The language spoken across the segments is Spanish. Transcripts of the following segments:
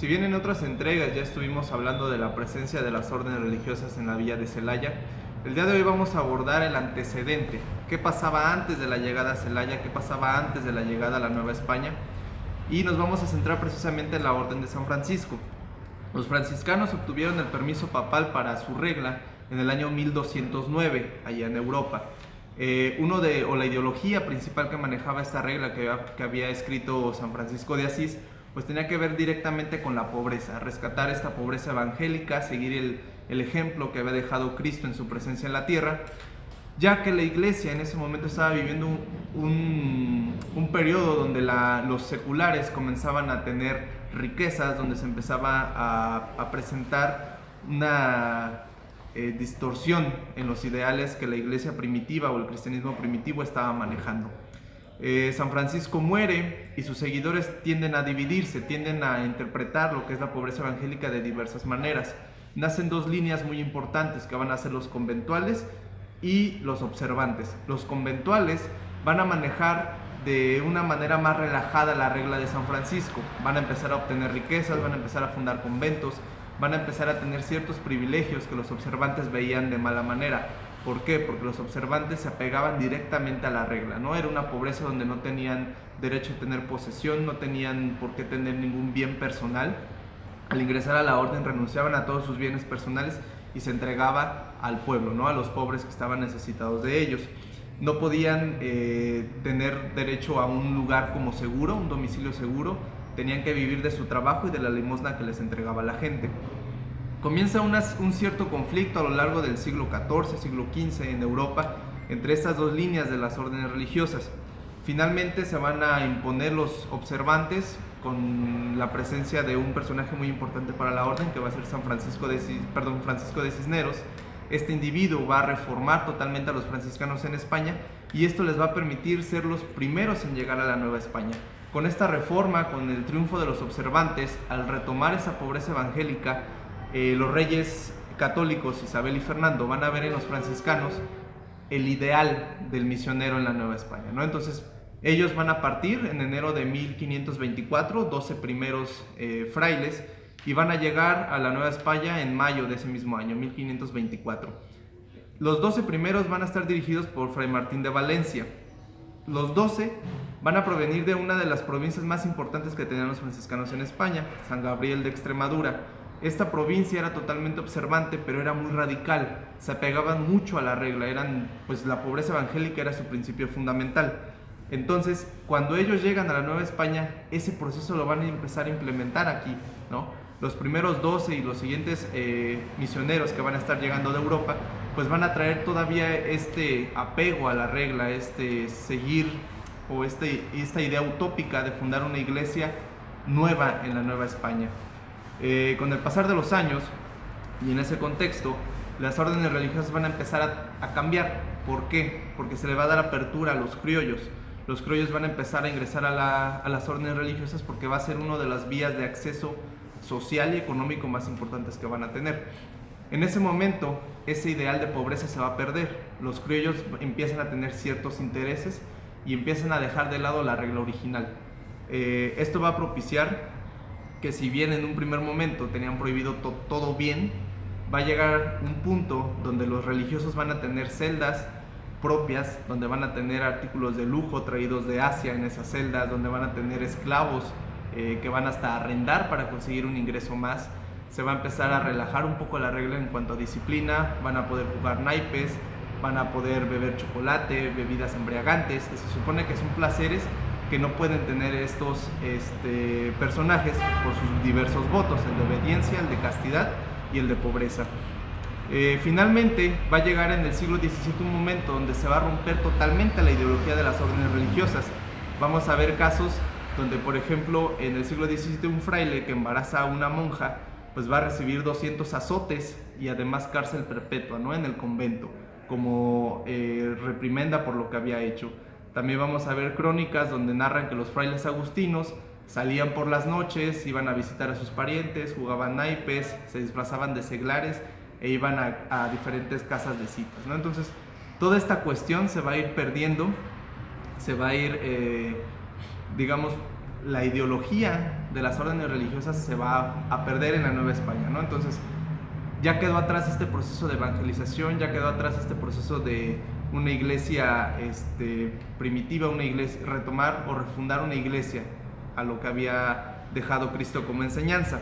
Si bien en otras entregas ya estuvimos hablando de la presencia de las órdenes religiosas en la villa de Celaya, el día de hoy vamos a abordar el antecedente. ¿Qué pasaba antes de la llegada a Celaya? ¿Qué pasaba antes de la llegada a la Nueva España? Y nos vamos a centrar precisamente en la Orden de San Francisco. Los franciscanos obtuvieron el permiso papal para su regla en el año 1209, allá en Europa. La ideología principal que manejaba esta regla que había escrito San Francisco de Asís, pues tenía que ver directamente con la pobreza, rescatar esta pobreza evangélica, seguir el ejemplo que había dejado Cristo en su presencia en la tierra, ya que la iglesia en ese momento estaba viviendo un periodo donde los seculares comenzaban a tener riquezas, donde se empezaba a presentar una distorsión en los ideales que la iglesia primitiva o el cristianismo primitivo estaba manejando. San Francisco muere y sus seguidores tienden a dividirse, tienden a interpretar lo que es la pobreza evangélica de diversas maneras. Nacen dos líneas muy importantes que van a ser los conventuales y los observantes. Los conventuales van a manejar de una manera más relajada la regla de San Francisco, van a empezar a obtener riquezas, van a empezar a fundar conventos, van a empezar a tener ciertos privilegios que los observantes veían de mala manera. ¿Por qué? Porque los observantes se apegaban directamente a la regla, ¿no? Era una pobreza donde no tenían derecho a tener posesión, no tenían por qué tener ningún bien personal. Al ingresar a la orden renunciaban a todos sus bienes personales y se entregaba al pueblo, ¿no? A los pobres que estaban necesitados de ellos. No podían tener derecho a un lugar como seguro, un domicilio seguro, tenían que vivir de su trabajo y de la limosna que les entregaba la gente. Comienza un cierto conflicto a lo largo del siglo XIV, siglo XV en Europa entre estas dos líneas de las órdenes religiosas. Finalmente se van a imponer los observantes con la presencia de un personaje muy importante para la orden, que va a ser Francisco de Cisneros. Este individuo va a reformar totalmente a los franciscanos en España y esto les va a permitir ser los primeros en llegar a la Nueva España. Con esta reforma, con el triunfo de los observantes, al retomar esa pobreza evangélica, los reyes católicos Isabel y Fernando van a ver en los franciscanos el ideal del misionero en la Nueva España, ¿no? Entonces ellos van a partir en enero de 1524, 12 primeros frailes, y van a llegar a la Nueva España en mayo de ese mismo año, 1524. Los 12 primeros van a estar dirigidos por Fray Martín de Valencia. Los 12 van a provenir de una de las provincias más importantes que tenían los franciscanos en España, San Gabriel de Extremadura. Esta provincia era totalmente observante, pero era muy radical, se apegaban mucho a la regla, pues la pobreza evangélica era su principio fundamental. Entonces, cuando ellos llegan a la Nueva España, ese proceso lo van a empezar a implementar aquí, ¿no? Los primeros 12 y los siguientes misioneros que van a estar llegando de Europa, pues van a traer todavía este apego a la regla, seguir o esta idea utópica de fundar una iglesia nueva en la Nueva España. Con el pasar de los años y en ese contexto, las órdenes religiosas van a empezar a cambiar. ¿Por qué? Porque se le va a dar apertura a los criollos. Los criollos van a empezar a ingresar a las órdenes religiosas porque va a ser una de las vías de acceso social y económico más importantes que van a tener. En ese momento, ese ideal de pobreza se va a perder. Los criollos empiezan a tener ciertos intereses y empiezan a dejar de lado la regla original. Esto va a propiciar que, si bien en un primer momento tenían prohibido todo bien, va a llegar un punto donde los religiosos van a tener celdas propias, donde van a tener artículos de lujo traídos de Asia en esas celdas, donde van a tener esclavos que van hasta a arrendar para conseguir un ingreso más. Se va a empezar a relajar un poco la regla en cuanto a disciplina, van a poder jugar naipes, van a poder beber chocolate, bebidas embriagantes, que se supone que son placeres que no pueden tener estos personajes por sus diversos votos, el de obediencia, el de castidad y el de pobreza. Finalmente va a llegar en el siglo XVII un momento donde se va a romper totalmente la ideología de las órdenes religiosas. Vamos a ver casos donde, por ejemplo, en el siglo XVII un fraile que embaraza a una monja pues va a recibir 200 azotes y además cárcel perpetua, ¿no?, en el convento, como reprimenda por lo que había hecho. También vamos a ver crónicas donde narran que los frailes agustinos salían por las noches, iban a visitar a sus parientes, jugaban naipes, se disfrazaban de seglares e iban a diferentes casas de citas, ¿no? Entonces, toda esta cuestión se va a ir perdiendo, se va a ir, digamos, la ideología de las órdenes religiosas se va a perder en la Nueva España, ¿no? Entonces, ya quedó atrás este proceso de evangelización, ya quedó atrás este proceso de una iglesia primitiva, una iglesia, retomar o refundar una iglesia a lo que había dejado Cristo como enseñanza.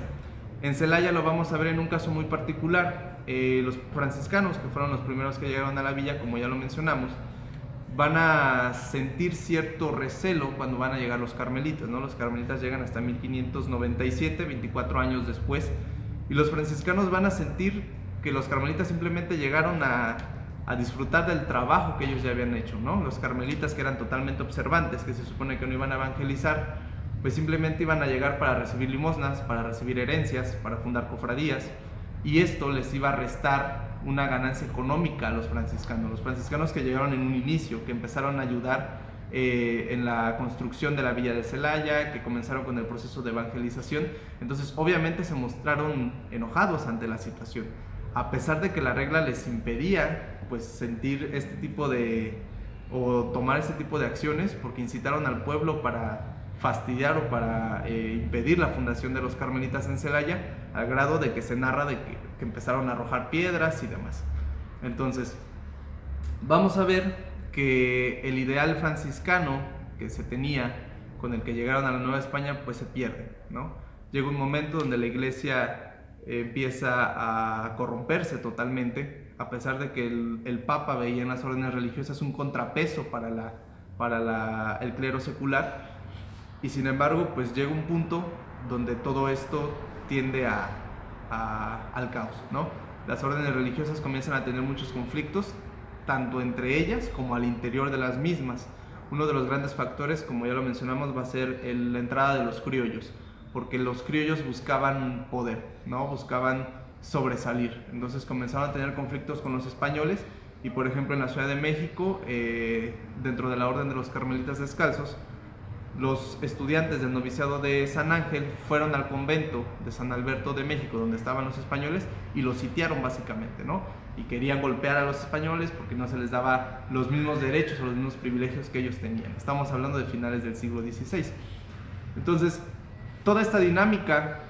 En Celaya lo vamos a ver en un caso muy particular. Los franciscanos, que fueron los primeros que llegaron a la villa, como ya lo mencionamos, van a sentir cierto recelo cuando van a llegar los carmelitas, ¿no? Los carmelitas llegan hasta 1597, 24 años después, y los franciscanos van a sentir que los carmelitas simplemente llegaron a disfrutar del trabajo que ellos ya habían hecho, ¿no? Los carmelitas, que eran totalmente observantes, que se supone que no iban a evangelizar, pues simplemente iban a llegar para recibir limosnas, para recibir herencias, para fundar cofradías, y esto les iba a restar una ganancia económica a los franciscanos que llegaron en un inicio, que empezaron a ayudar en la construcción de la villa de Celaya, que comenzaron con el proceso de evangelización. Entonces obviamente se mostraron enojados ante la situación, a pesar de que la regla les impedía pues sentir este tipo de, o tomar este tipo de acciones, porque incitaron al pueblo para fastidiar o para impedir la fundación de los carmelitas en Celaya, al grado de que se narra de que empezaron a arrojar piedras y demás. Entonces vamos a ver que el ideal franciscano que se tenía, con el que llegaron a la Nueva España, pues se pierde, ¿no? Llega un momento donde la iglesia empieza a corromperse totalmente, a pesar de que el Papa veía en las órdenes religiosas un contrapeso para el clero secular, y sin embargo pues llega un punto donde todo esto tiende al caos, ¿no? Las órdenes religiosas comienzan a tener muchos conflictos, tanto entre ellas como al interior de las mismas. Uno de los grandes factores, como ya lo mencionamos, va a ser la entrada de los criollos, porque los criollos buscaban poder, ¿no? Buscaban sobresalir. Entonces comenzaron a tener conflictos con los españoles, y por ejemplo en la Ciudad de México, dentro de la Orden de los Carmelitas Descalzos, los estudiantes del noviciado de San Ángel fueron al convento de San Alberto de México, donde estaban los españoles, y los sitiaron básicamente, ¿no? Y querían golpear a los españoles porque no se les daba los mismos derechos o los mismos privilegios que ellos tenían. Estamos hablando de finales del siglo XVI. Entonces, toda esta dinámica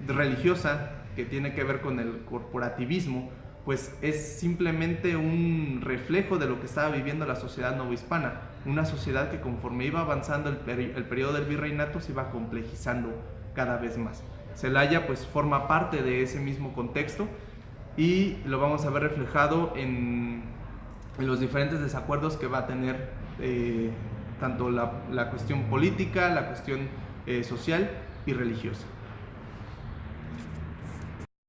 religiosa, que tiene que ver con el corporativismo, pues es simplemente un reflejo de lo que estaba viviendo la sociedad novohispana, una sociedad que conforme iba avanzando el periodo del virreinato se iba complejizando cada vez más. Celaya pues forma parte de ese mismo contexto, y lo vamos a ver reflejado en los diferentes desacuerdos que va a tener tanto la cuestión política, la cuestión social y religiosa.